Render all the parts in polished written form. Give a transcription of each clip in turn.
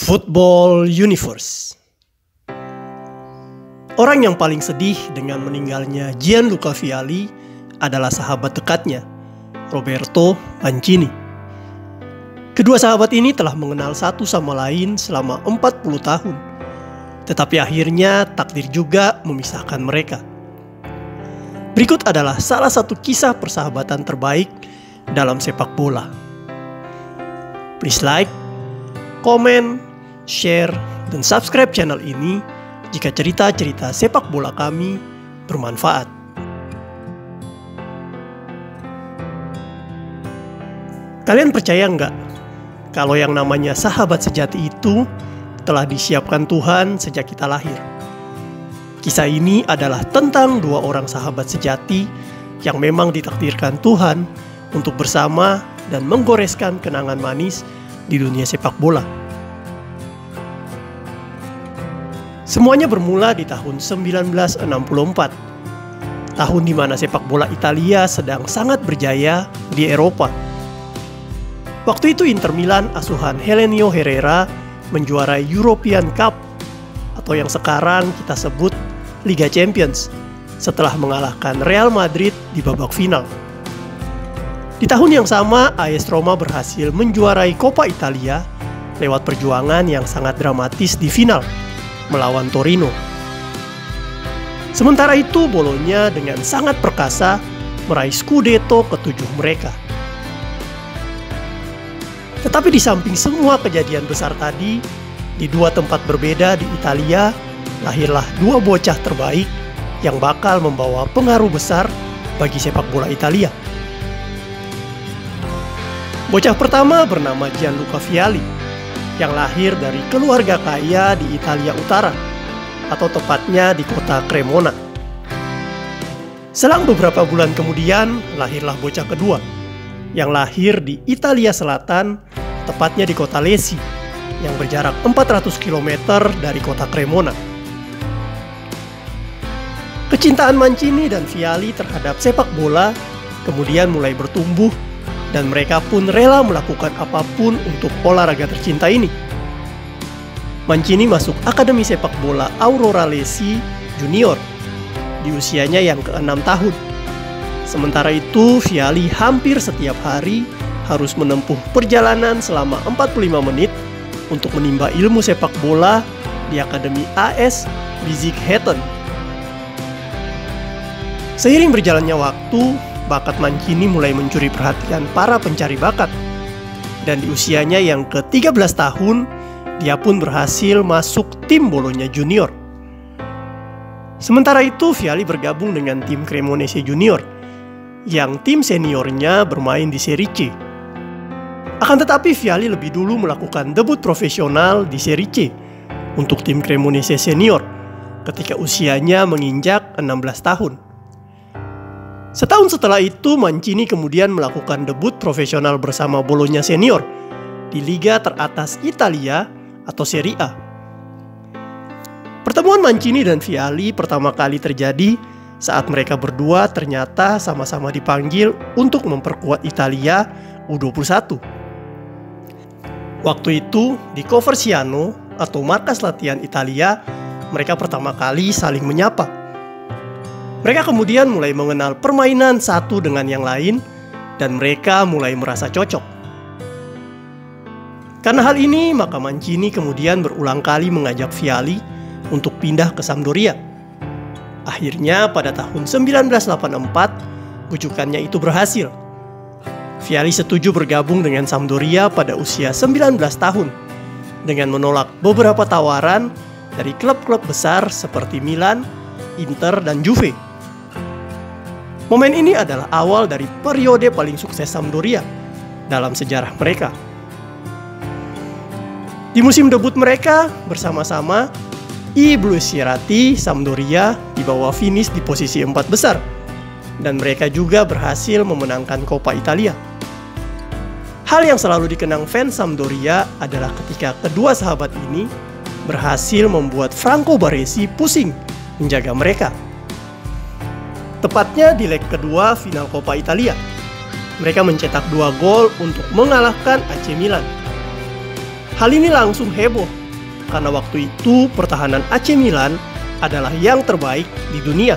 Football Universe. Orang yang paling sedih dengan meninggalnya Gianluca Vialli adalah sahabat dekatnya, Roberto Mancini. Kedua sahabat ini telah mengenal satu sama lain selama 40 tahun. Tetapi akhirnya takdir juga memisahkan mereka. Berikut adalah salah satu kisah persahabatan terbaik dalam sepak bola. Please like, komen, share, dan subscribe channel ini jika cerita-cerita sepak bola kami bermanfaat. Kalian percaya nggak kalau yang namanya sahabat sejati itu telah disiapkan Tuhan sejak kita lahir? Kisah ini adalah tentang dua orang sahabat sejati yang memang ditakdirkan Tuhan untuk bersama dan menggoreskan kenangan manis di dunia sepak bola. Semuanya bermula di tahun 1964, tahun di mana sepak bola Italia sedang sangat berjaya di Eropa. Waktu itu Inter Milan asuhan Helenio Herrera menjuarai European Cup atau yang sekarang kita sebut Liga Champions setelah mengalahkan Real Madrid di babak final. Di tahun yang sama, AS Roma berhasil menjuarai Coppa Italia lewat perjuangan yang sangat dramatis di final melawan Torino. Sementara itu, Bologna dengan sangat perkasa meraih Scudetto ke-7 mereka. Tetapi di samping semua kejadian besar tadi, di dua tempat berbeda di Italia, lahirlah dua bocah terbaik yang bakal membawa pengaruh besar bagi sepak bola Italia. Bocah pertama bernama Gianluca Vialli, yang lahir dari keluarga kaya di Italia Utara, atau tepatnya di kota Cremona. Selang beberapa bulan kemudian, lahirlah bocah kedua, yang lahir di Italia Selatan, tepatnya di kota Lecce, yang berjarak 400 km dari kota Cremona. Kecintaan Mancini dan Vialli terhadap sepak bola kemudian mulai bertumbuh, dan mereka pun rela melakukan apapun untuk olahraga tercinta ini. Mancini masuk Akademi Sepak Bola Aurora Lecce Junior di usianya yang ke-6 tahun. Sementara itu, Vialli hampir setiap hari harus menempuh perjalanan selama 45 menit untuk menimba ilmu sepak bola di Akademi AS Biesigheiten. Seiring berjalannya waktu, bakat Mancini mulai mencuri perhatian para pencari bakat. Dan di usianya yang ke-13 tahun, dia pun berhasil masuk tim Bologna Junior. Sementara itu, Vialli bergabung dengan tim Cremonese Junior, yang tim seniornya bermain di Serie C. Akan tetapi, Vialli lebih dulu melakukan debut profesional di Serie C untuk tim Cremonese Senior ketika usianya menginjak 16 tahun. Setahun setelah itu, Mancini kemudian melakukan debut profesional bersama Bologna Senior di liga teratas Italia atau Serie A. Pertemuan Mancini dan Vialli pertama kali terjadi saat mereka berdua ternyata sama-sama dipanggil untuk memperkuat Italia U21. Waktu itu di Coverciano atau markas latihan Italia, mereka pertama kali saling menyapa. Mereka kemudian mulai mengenal permainan satu dengan yang lain, dan mereka mulai merasa cocok. Karena hal ini, maka Mancini kemudian berulang kali mengajak Vialli untuk pindah ke Sampdoria. Akhirnya pada tahun 1984, bujukannya itu berhasil. Vialli setuju bergabung dengan Sampdoria pada usia 19 tahun, dengan menolak beberapa tawaran dari klub-klub besar seperti Milan, Inter, dan Juve. Momen ini adalah awal dari periode paling sukses Sampdoria dalam sejarah mereka. Di musim debut mereka bersama-sama, I Blucerati Sampdoria dibawa finish di posisi 4 besar, dan mereka juga berhasil memenangkan Coppa Italia. Hal yang selalu dikenang fans Sampdoria adalah ketika kedua sahabat ini berhasil membuat Franco Baresi pusing menjaga mereka. Tepatnya di leg kedua final Coppa Italia, mereka mencetak 2 gol untuk mengalahkan AC Milan. Hal ini langsung heboh, karena waktu itu pertahanan AC Milan adalah yang terbaik di dunia.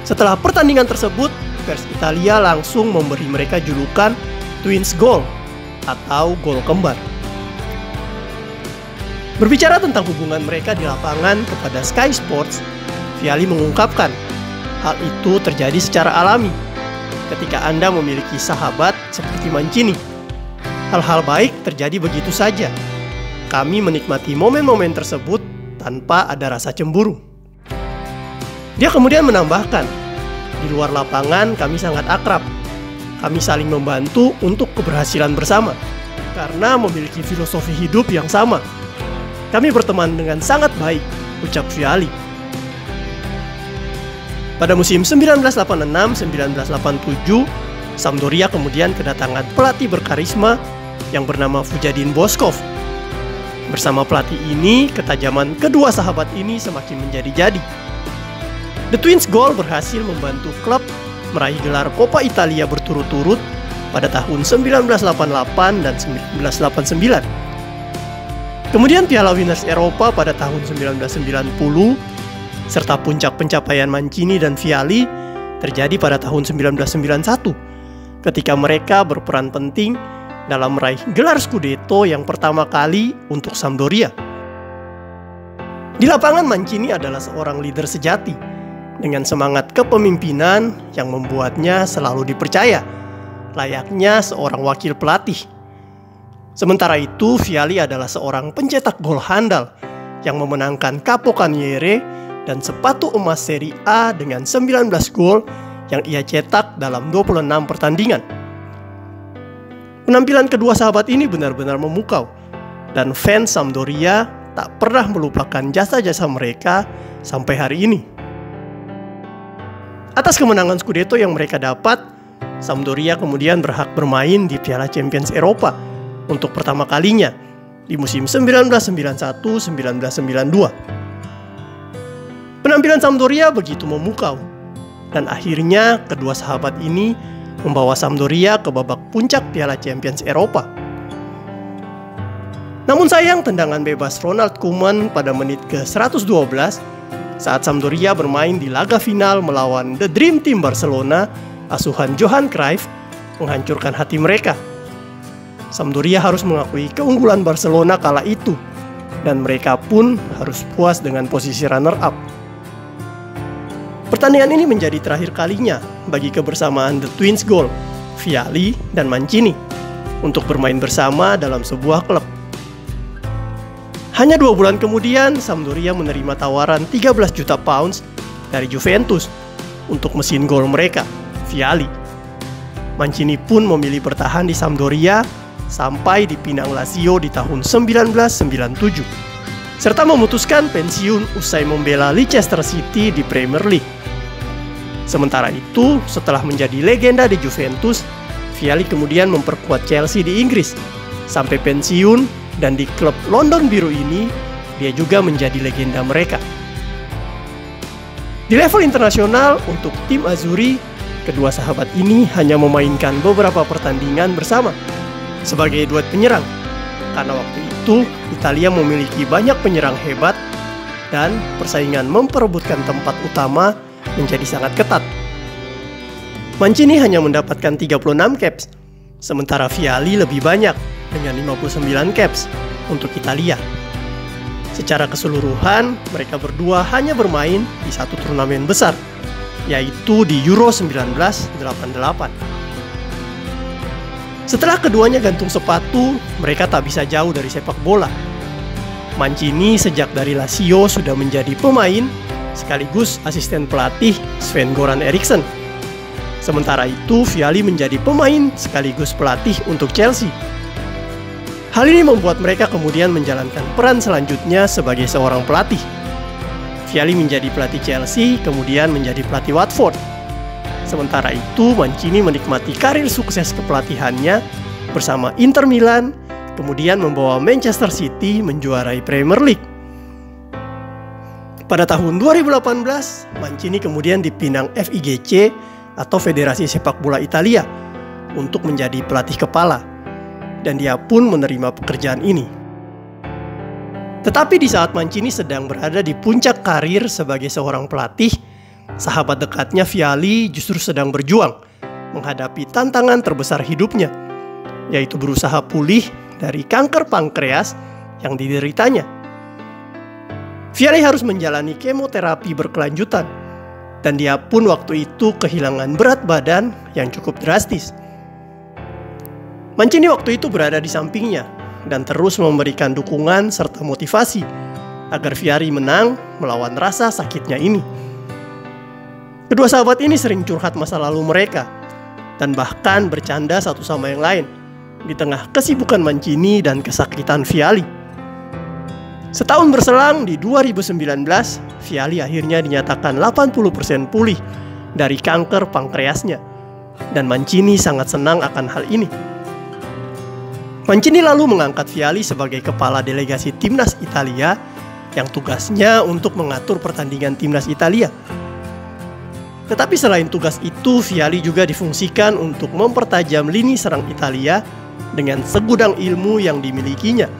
Setelah pertandingan tersebut, pers Italia langsung memberi mereka julukan Twins Goal atau gol kembar. Berbicara tentang hubungan mereka di lapangan kepada Sky Sports, Vialli mengungkapkan, hal itu terjadi secara alami ketika Anda memiliki sahabat seperti Mancini. Hal-hal baik terjadi begitu saja. Kami menikmati momen-momen tersebut tanpa ada rasa cemburu. Dia kemudian menambahkan, di luar lapangan kami sangat akrab. Kami saling membantu untuk keberhasilan bersama karena memiliki filosofi hidup yang sama. Kami berteman dengan sangat baik, ucap Vialli. Pada musim 1986-1987, Sampdoria kemudian kedatangan pelatih berkarisma yang bernama Vujadin Boškov. Bersama pelatih ini, ketajaman kedua sahabat ini semakin menjadi-jadi. The Twins Goal berhasil membantu klub meraih gelar Coppa Italia berturut-turut pada tahun 1988 dan 1989. Kemudian Piala Winners Eropa pada tahun 1990, serta puncak pencapaian Mancini dan Vialli terjadi pada tahun 1991, ketika mereka berperan penting dalam meraih gelar Scudetto yang pertama kali untuk Sampdoria. Di lapangan, Mancini adalah seorang leader sejati, dengan semangat kepemimpinan yang membuatnya selalu dipercaya, layaknya seorang wakil pelatih. Sementara itu, Vialli adalah seorang pencetak gol handal yang memenangkan Capocannoniere dan sepatu emas Serie A dengan 19 gol yang ia cetak dalam 26 pertandingan. Penampilan kedua sahabat ini benar-benar memukau, dan fans Sampdoria tak pernah melupakan jasa-jasa mereka sampai hari ini. Atas kemenangan Scudetto yang mereka dapat, Sampdoria kemudian berhak bermain di Piala Champions Eropa untuk pertama kalinya di musim 1991-1992. Penampilan Sampdoria begitu memukau, dan akhirnya kedua sahabat ini membawa Sampdoria ke babak puncak Piala Champions Eropa. Namun sayang, tendangan bebas Ronald Koeman pada menit ke-112 saat Sampdoria bermain di laga final melawan The Dream Team Barcelona asuhan Johan Cruyff menghancurkan hati mereka. Sampdoria harus mengakui keunggulan Barcelona kala itu, dan mereka pun harus puas dengan posisi runner-up. Pertandingan ini menjadi terakhir kalinya bagi kebersamaan The Twins Goal, Vialli dan Mancini, untuk bermain bersama dalam sebuah klub. Hanya 2 bulan kemudian, Sampdoria menerima tawaran 13 juta pounds dari Juventus untuk mesin gol mereka, Vialli. Mancini pun memilih bertahan di Sampdoria sampai dipinang Lazio di tahun 1997, serta memutuskan pensiun usai membela Leicester City di Premier League. Sementara itu, setelah menjadi legenda di Juventus, Vialli kemudian memperkuat Chelsea di Inggris sampai pensiun, dan di klub London Biru ini dia juga menjadi legenda mereka. Di level internasional untuk tim Azzurri, kedua sahabat ini hanya memainkan beberapa pertandingan bersama sebagai duet penyerang, karena waktu itu Italia memiliki banyak penyerang hebat dan persaingan memperebutkan tempat utama menjadi sangat ketat. Mancini hanya mendapatkan 36 caps, sementara Vialli lebih banyak dengan 59 caps untuk Italia. Secara keseluruhan, mereka berdua hanya bermain di satu turnamen besar, yaitu di Euro 1988. Setelah keduanya gantung sepatu, mereka tak bisa jauh dari sepak bola. Mancini sejak dari Lazio sudah menjadi pemain sekaligus asisten pelatih Sven-Goran Eriksson. Sementara itu, Vialli menjadi pemain sekaligus pelatih untuk Chelsea. Hal ini membuat mereka kemudian menjalankan peran selanjutnya sebagai seorang pelatih. Vialli menjadi pelatih Chelsea, kemudian menjadi pelatih Watford. Sementara itu, Mancini menikmati karir sukses kepelatihannya bersama Inter Milan, kemudian membawa Manchester City menjuarai Premier League. Pada tahun 2018, Mancini kemudian dipinang FIGC atau Federasi Sepak Bola Italia untuk menjadi pelatih kepala. dan dia pun menerima pekerjaan ini. Tetapi di saat Mancini sedang berada di puncak karir sebagai seorang pelatih, sahabat dekatnya Vialli justru sedang berjuang menghadapi tantangan terbesar hidupnya, yaitu berusaha pulih dari kanker pankreas yang dideritanya. Vialli harus menjalani kemoterapi berkelanjutan, dan dia pun waktu itu kehilangan berat badan yang cukup drastis. Mancini waktu itu berada di sampingnya dan terus memberikan dukungan serta motivasi agar Vialli menang melawan rasa sakitnya ini. Kedua sahabat ini sering curhat masa lalu mereka dan bahkan bercanda satu sama yang lain di tengah kesibukan Mancini dan kesakitan Vialli. Setahun berselang di 2019, Vialli akhirnya dinyatakan 80% pulih dari kanker pankreasnya, dan Mancini sangat senang akan hal ini. Mancini lalu mengangkat Vialli sebagai kepala delegasi timnas Italia yang tugasnya untuk mengatur pertandingan timnas Italia. Tetapi selain tugas itu, Vialli juga difungsikan untuk mempertajam lini serang Italia dengan segudang ilmu yang dimilikinya,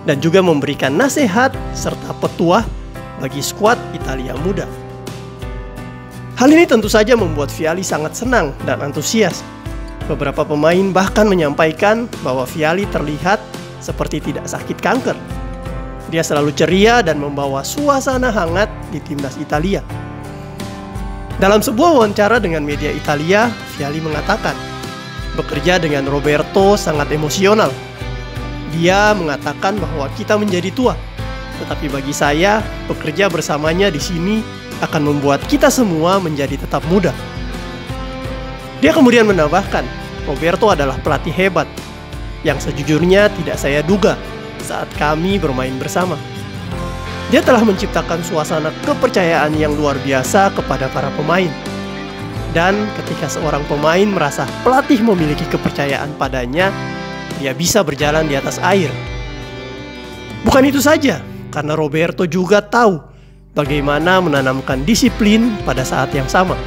dan juga memberikan nasihat serta petuah bagi skuad Italia muda. Hal ini tentu saja membuat Vialli sangat senang dan antusias. Beberapa pemain bahkan menyampaikan bahwa Vialli terlihat seperti tidak sakit kanker. Dia selalu ceria dan membawa suasana hangat di timnas Italia. Dalam sebuah wawancara dengan media Italia, Vialli mengatakan, bekerja dengan Roberto sangat emosional. Dia mengatakan bahwa kita menjadi tua, tetapi bagi saya, bekerja bersamanya di sini akan membuat kita semua menjadi tetap muda. Dia kemudian menambahkan, Roberto adalah pelatih hebat, yang sejujurnya tidak saya duga saat kami bermain bersama. Dia telah menciptakan suasana kepercayaan yang luar biasa kepada para pemain. Dan ketika seorang pemain merasa pelatih memiliki kepercayaan padanya, dia bisa berjalan di atas air. Bukan itu saja, karena Roberto juga tahu bagaimana menanamkan disiplin pada saat yang sama.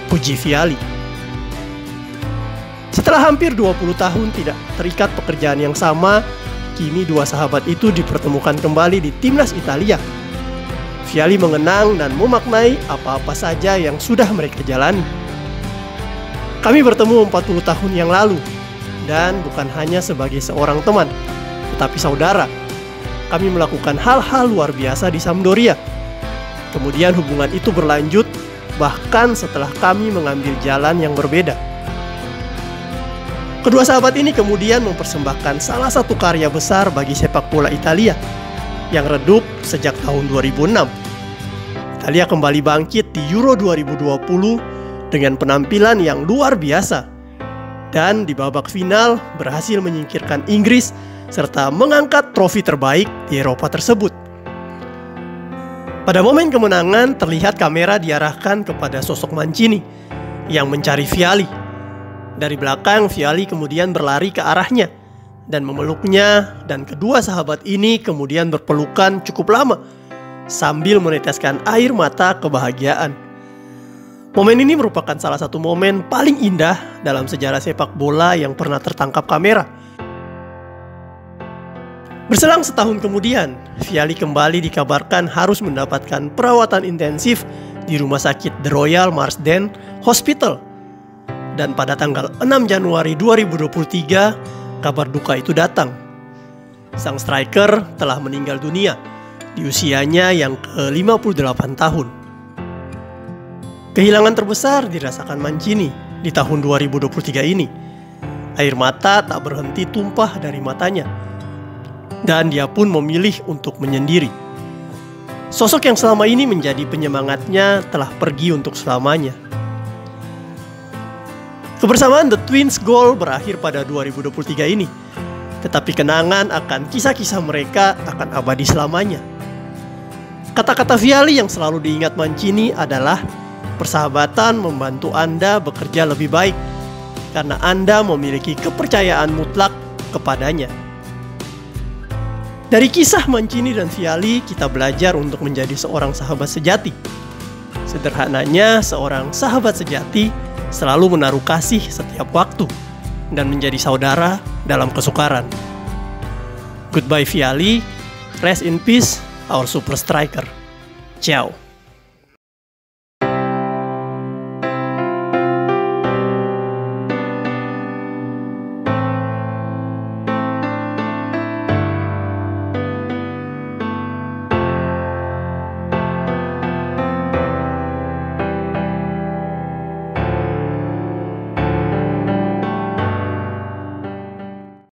Puji Vialli. Setelah hampir 20 tahun tidak terikat pekerjaan yang sama, kini dua sahabat itu dipertemukan kembali di timnas Italia. Vialli mengenang dan memaknai apa-apa saja yang sudah mereka jalani. Kami bertemu 40 tahun yang lalu, dan bukan hanya sebagai seorang teman, tetapi saudara. Kami melakukan hal-hal luar biasa di Sampdoria. Kemudian hubungan itu berlanjut, bahkan setelah kami mengambil jalan yang berbeda. Kedua sahabat ini kemudian mempersembahkan salah satu karya besar bagi sepak bola Italia, yang redup sejak tahun 2006. Italia kembali bangkit di Euro 2020 dengan penampilan yang luar biasa, dan di babak final berhasil menyingkirkan Inggris serta mengangkat trofi terbaik di Eropa tersebut. Pada momen kemenangan terlihat kamera diarahkan kepada sosok Mancini yang mencari Vialli. Dari belakang Vialli kemudian berlari ke arahnya dan memeluknya, dan kedua sahabat ini kemudian berpelukan cukup lama sambil meneteskan air mata kebahagiaan. Momen ini merupakan salah satu momen paling indah dalam sejarah sepak bola yang pernah tertangkap kamera. Berselang setahun kemudian, Vialli kembali dikabarkan harus mendapatkan perawatan intensif di rumah sakit The Royal Marsden Hospital. Dan pada tanggal 6 Januari 2023, kabar duka itu datang. Sang striker telah meninggal dunia di usianya yang ke-58 tahun. Kehilangan terbesar dirasakan Mancini di tahun 2023 ini. Air mata tak berhenti tumpah dari matanya, dan dia pun memilih untuk menyendiri. Sosok yang selama ini menjadi penyemangatnya telah pergi untuk selamanya. Kebersamaan The Twins Goal berakhir pada 2023 ini, tetapi kenangan akan kisah-kisah mereka akan abadi selamanya. Kata-kata Vialli yang selalu diingat Mancini adalah, persahabatan membantu Anda bekerja lebih baik karena Anda memiliki kepercayaan mutlak kepadanya. Dari kisah Mancini dan Vialli, kita belajar untuk menjadi seorang sahabat sejati. Sederhananya, seorang sahabat sejati selalu menaruh kasih setiap waktu dan menjadi saudara dalam kesukaran. Goodbye Vialli, rest in peace our super striker. Ciao.